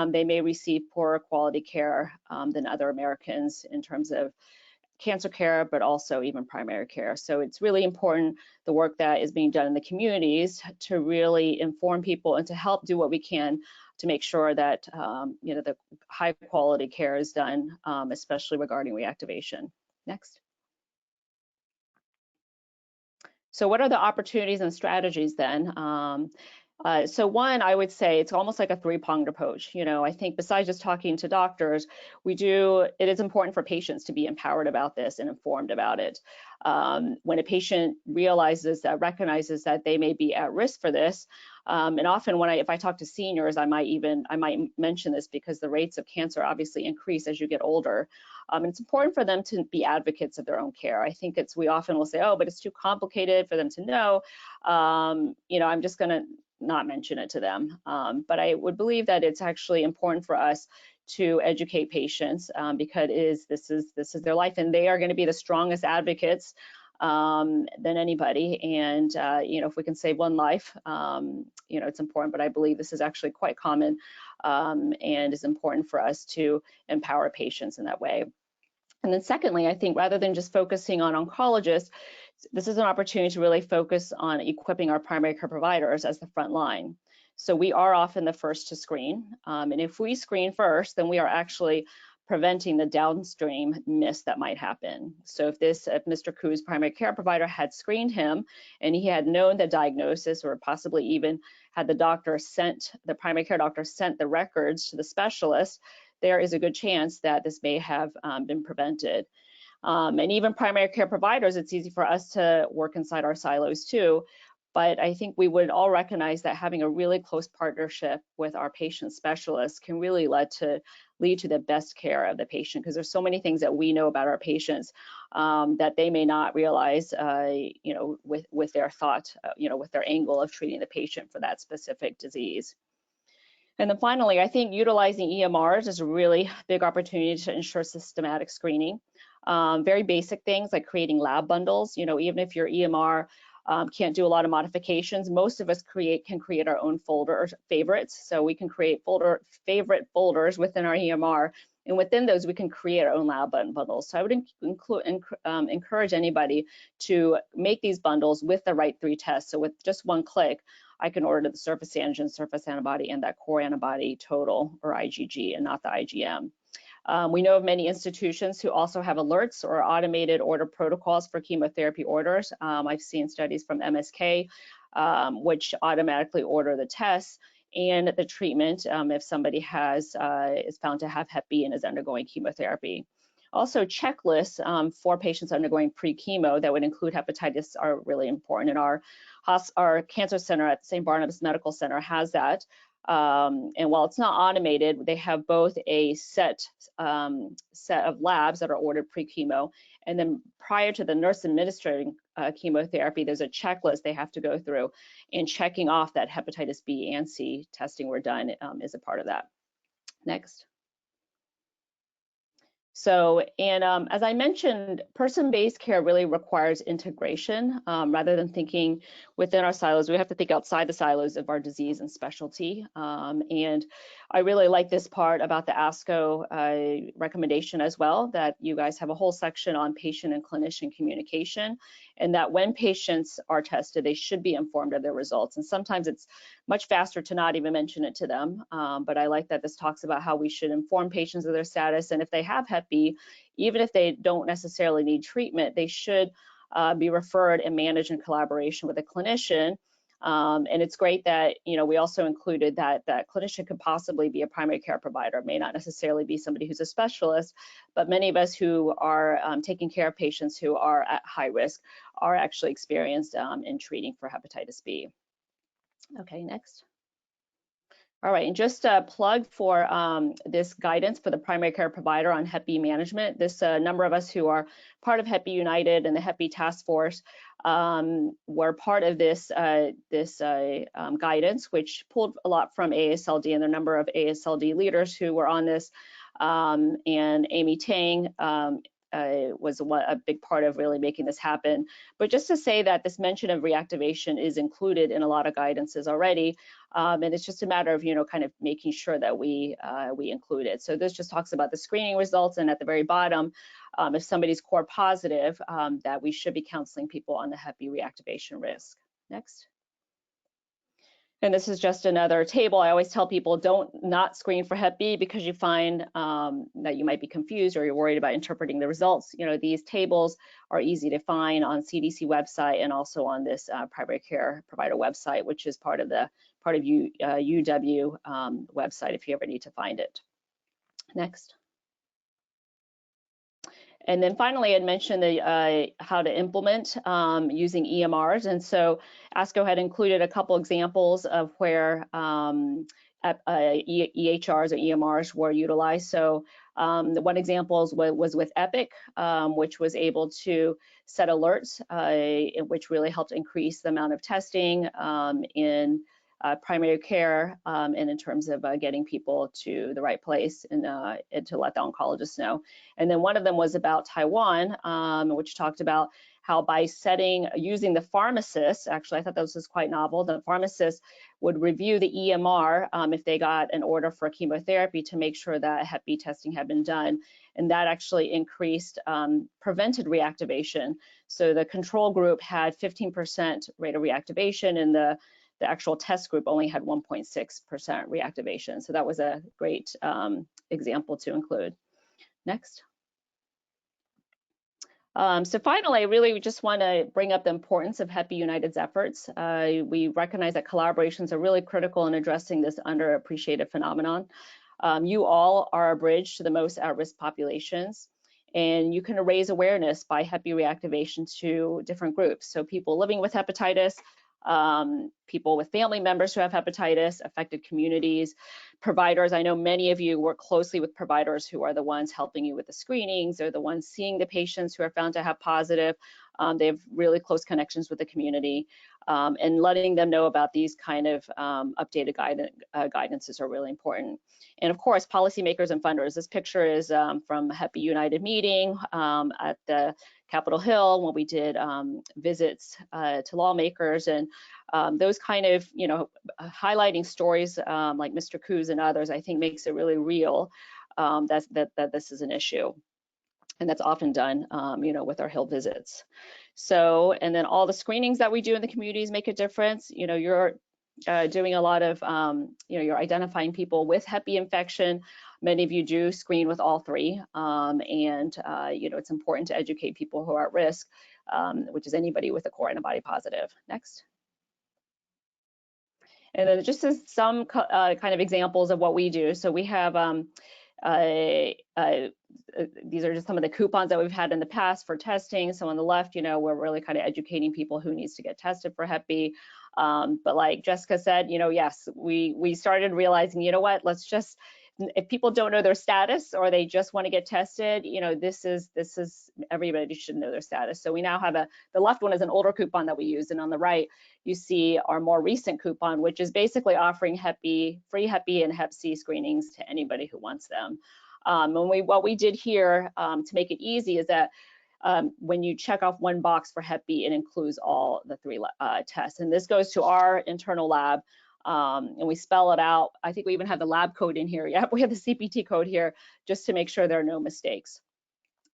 they may receive poorer quality care than other Americans in terms of cancer care, but also even primary care. So it's really important, the work that is being done in the communities, to really inform people and to help do what we can to make sure that the high quality care is done, especially regarding reactivation. Next. So what are the opportunities and strategies then? So one, I would say it's almost like a three-pronged approach. I think besides just talking to doctors, it is important for patients to be empowered about this and informed about it. When a patient recognizes that they may be at risk for this, and often if I talk to seniors, I might mention this because the rates of cancer obviously increase as you get older. It's important for them to be advocates of their own care. I think we often will say, oh, but it's too complicated for them to know. I'm just going to not mention it to them. But I would believe that it's actually important for us to educate patients because this is their life, and they are going to be the strongest advocates than anybody. And if we can save one life, it's important. But I believe this is actually quite common, and is important for us to empower patients in that way. And then secondly, I think rather than just focusing on oncologists, this is an opportunity to really focus on equipping our primary care providers as the front line. So we are often the first to screen. And if we screen first, then we are actually preventing the downstream miss that might happen. So if Mr. Ku's primary care provider had screened him and he had known the diagnosis, or possibly even had the primary care doctor sent the records to the specialist, there is a good chance that this may have been prevented. And even primary care providers, it's easy for us to work inside our silos too. But I think we would all recognize that having a really close partnership with our patient specialists can really lead to the best care of the patient, because there's so many things that we know about our patients that they may not realize, with their thought, with their angle of treating the patient for that specific disease. And then finally, I think utilizing EMRs is a really big opportunity to ensure systematic screening. Very basic things like creating lab bundles. Even if your EMR can't do a lot of modifications, most of us can create our own folder favorites. So we can create favorite folders within our EMR, and within those we can create our own lab bundles. So I would encourage anybody to make these bundles with the right 3 tests. So with just one click, I can order the surface antigen, surface antibody, and that core antibody total, or IgG, and not the IgM. We know of many institutions who also have alerts or automated order protocols for chemotherapy orders. I've seen studies from MSK, which automatically order the tests and the treatment if somebody is found to have Heppy and is undergoing chemotherapy. Also, checklists for patients undergoing pre-chemo that would include hepatitis are really important, and our cancer center at St. Barnabas Medical Center has that. And while it's not automated, they have both a set of labs that are ordered pre-chemo, and then prior to the nurse administering chemotherapy, there's a checklist they have to go through, and checking off that hepatitis B and C testing were done is a part of that. Next. So, and as I mentioned, person-based care really requires integration rather than thinking within our silos. We have to think outside the silos of our disease and specialty. And I really like this part about the ASCO recommendation as well, that you guys have a whole section on patient and clinician communication, and that when patients are tested, they should be informed of their results. And sometimes it's much faster to not even mention it to them. But I like that this talks about how we should inform patients of their status, and if they have Heppy, even if they don't necessarily need treatment, they should be referred and managed in collaboration with a clinician. And it's great that, we also included that clinician could possibly be a primary care provider. It may not necessarily be somebody who's a specialist, but many of us who are taking care of patients who are at high risk are actually experienced in treating for hepatitis B. Okay, next. All right, and just a plug for this guidance for the primary care provider on Hep B management. This number of us who are part of Hep B United and the Hep B Task Force were part of this guidance, which pulled a lot from AASLD and the number of AASLD leaders who were on this. And Amy Tang was a big part of really making this happen. But just to say that this mention of reactivation is included in a lot of guidances already, and it's just a matter of kind of making sure that we include it. So this just talks about the screening results, and at the very bottom, if somebody's core positive, that we should be counseling people on the Hep B reactivation risk. Next. And this is just another table. I always tell people not screen for Hep B because you find that you might be confused or you're worried about interpreting the results. These tables are easy to find on CDC website and also on this primary care provider website, which is part of UW website if you ever need to find it. Next. And then finally, I'd mentioned how to implement using EMRs. And so ASCO had included a couple examples of where EHRs or EMRs were utilized. So the one example was with Epic, which was able to set alerts, which really helped increase the amount of testing in primary care, and in terms of getting people to the right place and to let the oncologists know. And then one of them was about Taiwan, which talked about how by using the pharmacist, actually I thought this was quite novel, the pharmacist would review the EMR if they got an order for chemotherapy to make sure that Hep B testing had been done. And that actually increased, prevented reactivation. So the control group had 15% rate of reactivation, and the actual test group only had 1.6% reactivation. So that was a great example to include. Next. So finally, really, we just want to bring up the importance of Heppy United's efforts. We recognize that collaborations are really critical in addressing this underappreciated phenomenon. You all are a bridge to the most at-risk populations, and you can raise awareness by Hep B reactivation to different groups. So people living with hepatitis, people with family members who have hepatitis, affected communities, providers. I know many of you work closely with providers who are the ones helping you with the screenings. They're the ones seeing the patients who are found to have positive. They have really close connections with the community, and letting them know about these kind of updated guidances are really important. And of course, policymakers and funders. This picture is from a Heppy United meeting at the Capitol Hill when we did visits to lawmakers, and those kind of, highlighting stories like Mr. Koo's and others, I think makes it really real that this is an issue. And that's often done, with our Hill visits. So, and then all the screenings that we do in the communities make a difference. You're doing a lot of, you're identifying people with Hep B infection. Many of you do screen with all three, and it's important to educate people who are at risk, which is anybody with a core antibody positive. Next. And then just as some kind of examples of what we do. So we have these are just some of the coupons that we've had in the past for testing. So on the left, we're really kind of educating people who needs to get tested for Hep B. But like Jessica said, yes, we started realizing, let's just, if people don't know their status or they just want to get tested, this is everybody should know their status. So we now have the left one is an older coupon that we use, and on the right you see our more recent coupon, which is basically offering Hep B, free Hep B and Hep C screenings to anybody who wants them. And what we did here to make it easy is that when you check off one box for Hep B, it includes all the three tests, and this goes to our internal lab. And we spell it out. I think we even have the lab code in here. Yeah, we have the CPT code here just to make sure there are no mistakes.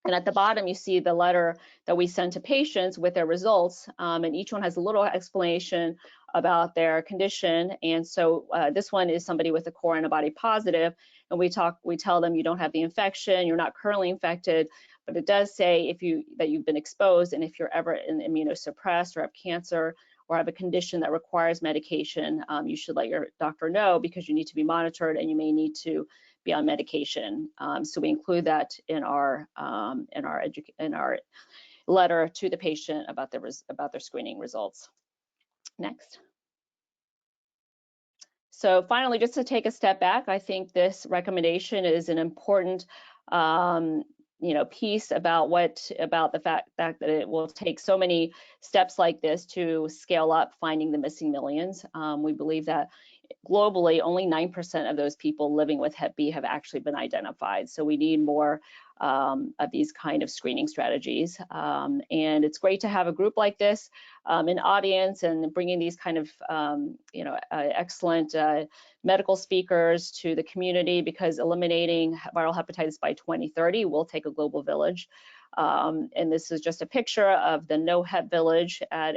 And at the bottom, you see the letter that we send to patients with their results, and each one has a little explanation about their condition. And so this one is somebody with a core antibody positive, and we tell them you don't have the infection, you're not currently infected, but it does say that you've been exposed, and if you're ever immunosuppressed or have cancer or have a condition that requires medication, you should let your doctor know because you need to be monitored and you may need to be on medication. So we include that in our letter to the patient about their screening results. Next. So finally, just to take a step back, I think this recommendation is an important piece about the fact that it will take so many steps like this to scale up finding the missing millions. We believe that globally, only 9% of those people living with Hep B have actually been identified. So we need more of these kind of screening strategies. And it's great to have a group like this, an audience, and bringing these kind of, excellent medical speakers to the community, because eliminating viral hepatitis by 2030 will take a global village. And this is just a picture of the No Hep Village at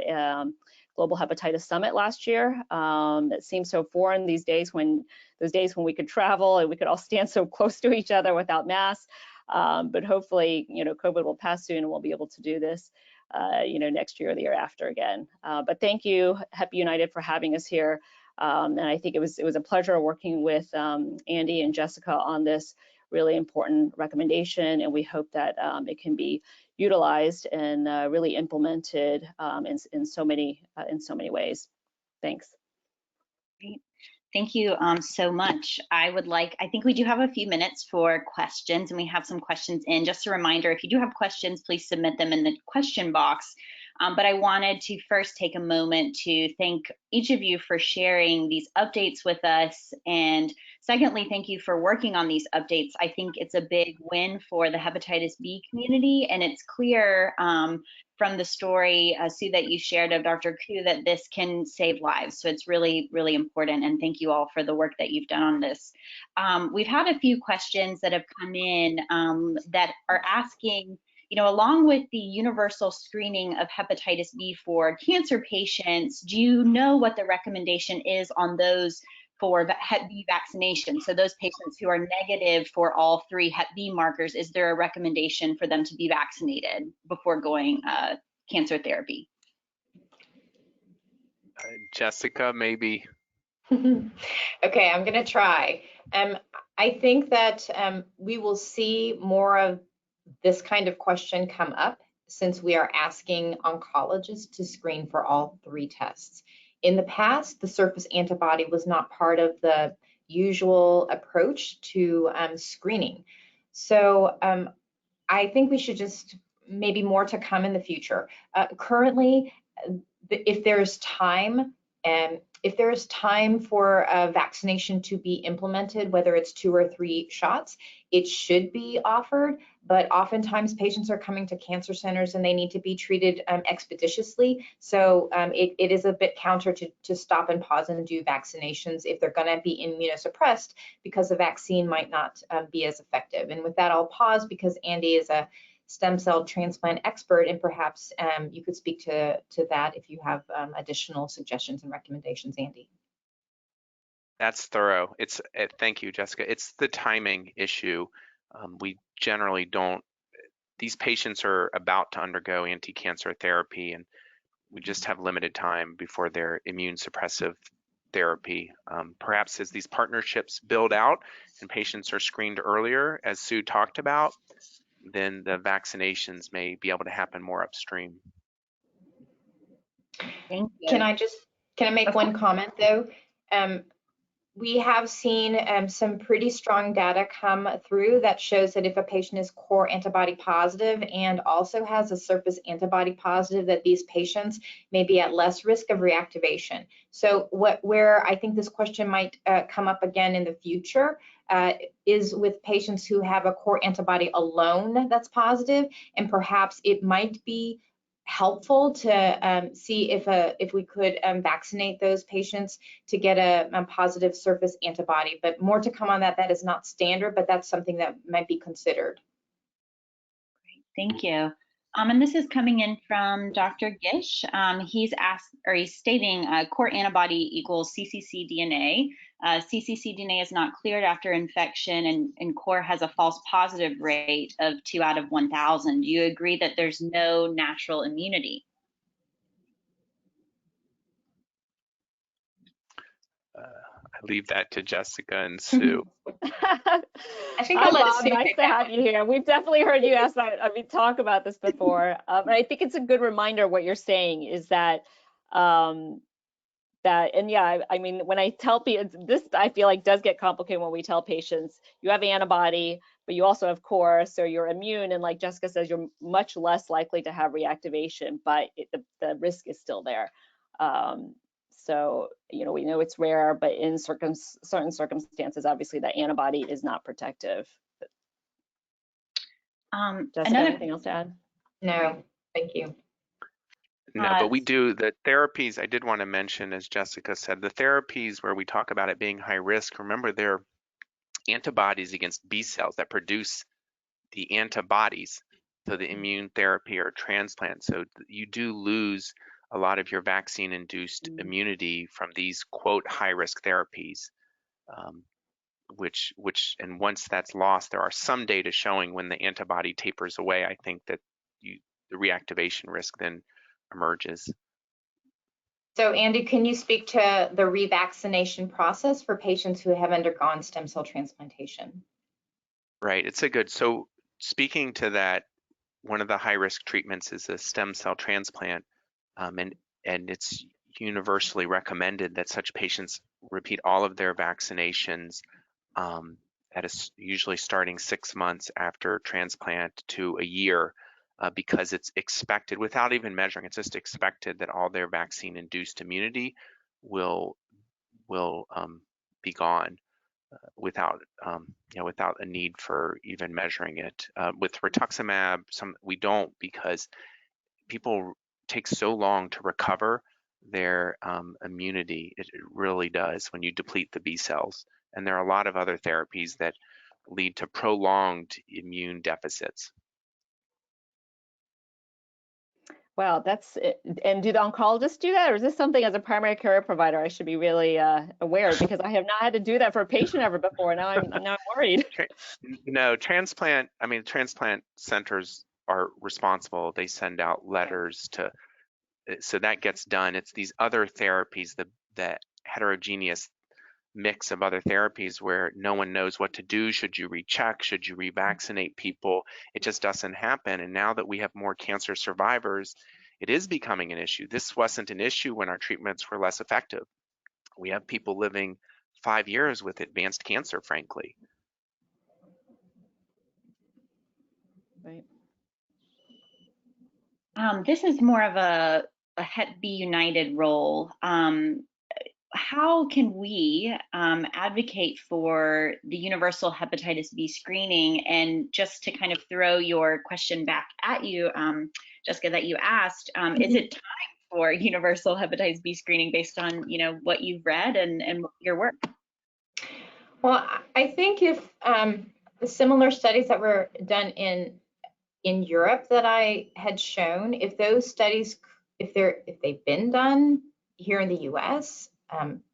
Global Hepatitis Summit last year. It seems so foreign these days, those days when we could travel and we could all stand so close to each other without masks. But hopefully, COVID will pass soon and we'll be able to do this, next year or the year after again. But thank you, Heppy United, for having us here. And I think it was a pleasure working with Andy and Jessica on this really important recommendation, and we hope that it can be utilized and really implemented in so many ways. Thanks. Great. Thank you so much. I think we do have a few minutes for questions, and we have some questions in. Just a reminder, if you do have questions, please submit them in the question box But I wanted to first take a moment to thank each of you for sharing these updates with us. And secondly, thank you for working on these updates. I think it's a big win for the hepatitis B community, and it's clear from the story, Sue, that you shared of Dr. Koo, that this can save lives. So it's really, really important. And thank you all for the work that you've done on this. We've had a few questions that have come in that are asking, along with the universal screening of hepatitis B for cancer patients, do you know what the recommendation is on those for Hep B vaccination? So those patients who are negative for all 3 Hep B markers, is there a recommendation for them to be vaccinated before going cancer therapy? Jessica, maybe. Okay, I'm going to try. I think that we will see more of this kind of question come up since we are asking oncologists to screen for all 3 tests. In the past, the surface antibody was not part of the usual approach to screening. So I think we should just maybe more to come in the future. Currently, if there's time for a vaccination to be implemented, whether it's 2 or 3 shots, it should be offered. But oftentimes patients are coming to cancer centers and they need to be treated expeditiously. So it is a bit counter to stop and pause and do vaccinations if they're going to be immunosuppressed, because the vaccine might not be as effective. And with that, I'll pause because Andy is a stem cell transplant expert, and perhaps you could speak to that if you have additional suggestions and recommendations, Andy. That's thorough. Thank you, Jessica. It's the timing issue. We generally don't. These patients are about to undergo anti-cancer therapy, and we just have limited time before their immune suppressive therapy. Perhaps as these partnerships build out and patients are screened earlier, as Sue talked about, then the vaccinations may be able to happen more upstream. Thank you. Can I make one comment though? We have seen some pretty strong data come through that shows that if a patient is core antibody positive and also has a surface antibody positive, that these patients may be at less risk of reactivation. So where I think this question might come up again in the future is with patients who have a core antibody alone that's positive, and perhaps it might be helpful to see if we could vaccinate those patients to get a positive surface antibody. But more to come on that. That is not standard, but that's something that might be considered. Great, thank you. And this is coming in from Dr. Gish. He's stating core antibody equals cccDNA. cccDNA is not cleared after infection, and core has a false positive rate of 2 out of 1,000. Do you agree that there's no natural immunity? I leave that to Jessica and Sue. I think Hi, I'll let Bob. Sue Nice take to that have one. you here. We've definitely heard you talk about this before. And I think it's a good reminder. What you're saying is that, and yeah, I mean, when I tell people this, I feel like does get complicated when we tell patients you have antibody, but you also have core, so you're immune. And like Jessica says, you're much less likely to have reactivation, but the risk is still there. So, we know it's rare, but in certain circumstances, obviously that antibody is not protective. Jessica, anything else to add? No, thank you. No, but we do the therapies. I did want to mention, as Jessica said, the therapies where we talk about it being high risk, remember they're antibodies against B cells that produce the antibodies, so the immune therapy or transplant. So you do lose a lot of your vaccine-induced immunity from these, quote, high-risk therapies, and once that's lost, there are some data showing when the antibody tapers away, I think that the reactivation risk then emerges. So Andy, can you speak to the revaccination process for patients who have undergone stem cell transplantation? Right, so speaking to that, one of the high-risk treatments is a stem cell transplant, and it's universally recommended that such patients repeat all of their vaccinations usually starting 6 months after transplant to a year. because it's expected, without even measuring, it's just expected that all their vaccine-induced immunity will be gone without without a need for even measuring it. With rituximab, we don't, because people take so long to recover their immunity. It really does when you deplete the B cells. And there are a lot of other therapies that lead to prolonged immune deficits. Wow, that's it. And do the oncologists do that, or is this something as a primary care provider I should be really aware of, because I have not had to do that for a patient ever before. Now I'm worried. No, transplant centers are responsible. They send out letters to, so that gets done. It's these other therapies, the heterogeneous mix of other therapies where no one knows what to do. Should you recheck? Should you revaccinate people? It just doesn't happen. And now that we have more cancer survivors, it is becoming an issue. This wasn't an issue when our treatments were less effective. We have people living 5 years with advanced cancer, frankly. Right. This is more of a Hep B United role. How can we advocate for the universal hepatitis B screening? And just to kind of throw your question back at you, Jessica, that you asked, is it time for universal hepatitis B screening based on what you've read and your work? Well, I think if the similar studies that were done in Europe that I had shown, if those studies, if they've been done here in the US,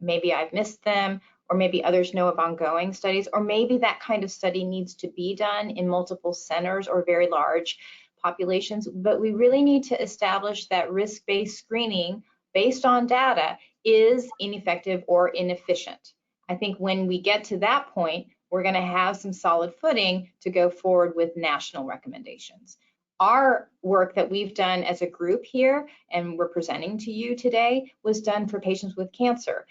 maybe I've missed them, or maybe others know of ongoing studies, or maybe that kind of study needs to be done in multiple centers or very large populations. But we really need to establish that risk-based screening based on data is ineffective or inefficient. I think when we get to that point, we're going to have some solid footing to go forward with national recommendations. Our work that we've done as a group here, and we're presenting to you today, was done for patients with cancer.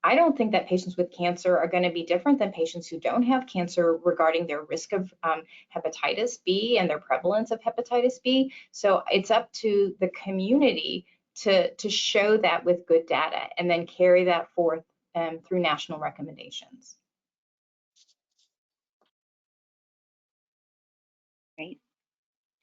I don't think that patients with cancer are going to be different than patients who don't have cancer regarding their risk of hepatitis B and their prevalence of hepatitis B. So it's up to the community to show that with good data and then carry that forth through national recommendations. Great.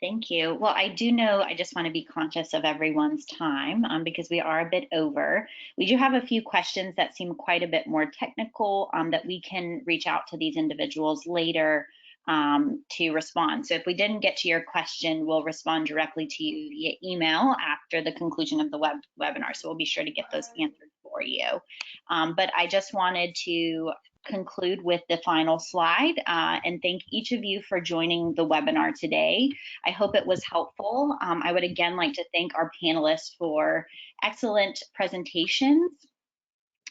Thank you. Well, I do know I just want to be conscious of everyone's time because we are a bit over. We do have a few questions that seem quite a bit more technical that we can reach out to these individuals later to respond. So if we didn't get to your question, we'll respond directly to you via email after the conclusion of the webinar. So we'll be sure to get those answered for you. But I just wanted to conclude with the final slide and thank each of you for joining the webinar today. I hope it was helpful. I would again like to thank our panelists for excellent presentations.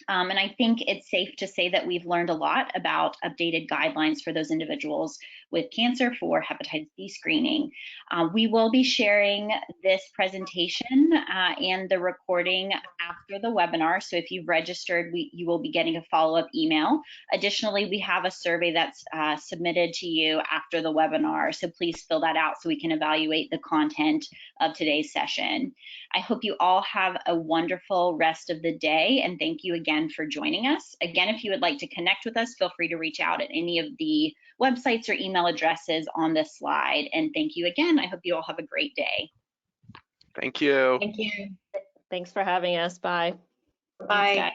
And I think it's safe to say that we've learned a lot about updated guidelines for those individuals with cancer for hepatitis B screening. We will be sharing this presentation and the recording after the webinar. So if you've registered, you will be getting a follow-up email. Additionally, we have a survey that's submitted to you after the webinar. So please fill that out so we can evaluate the content of today's session. I hope you all have a wonderful rest of the day, and thank you again for joining us. Again, if you would like to connect with us, feel free to reach out at any of the websites or email addresses on this slide. And thank you again. I hope you all have a great day. Thank you. Thank you. Thanks for having us. Bye. Bye.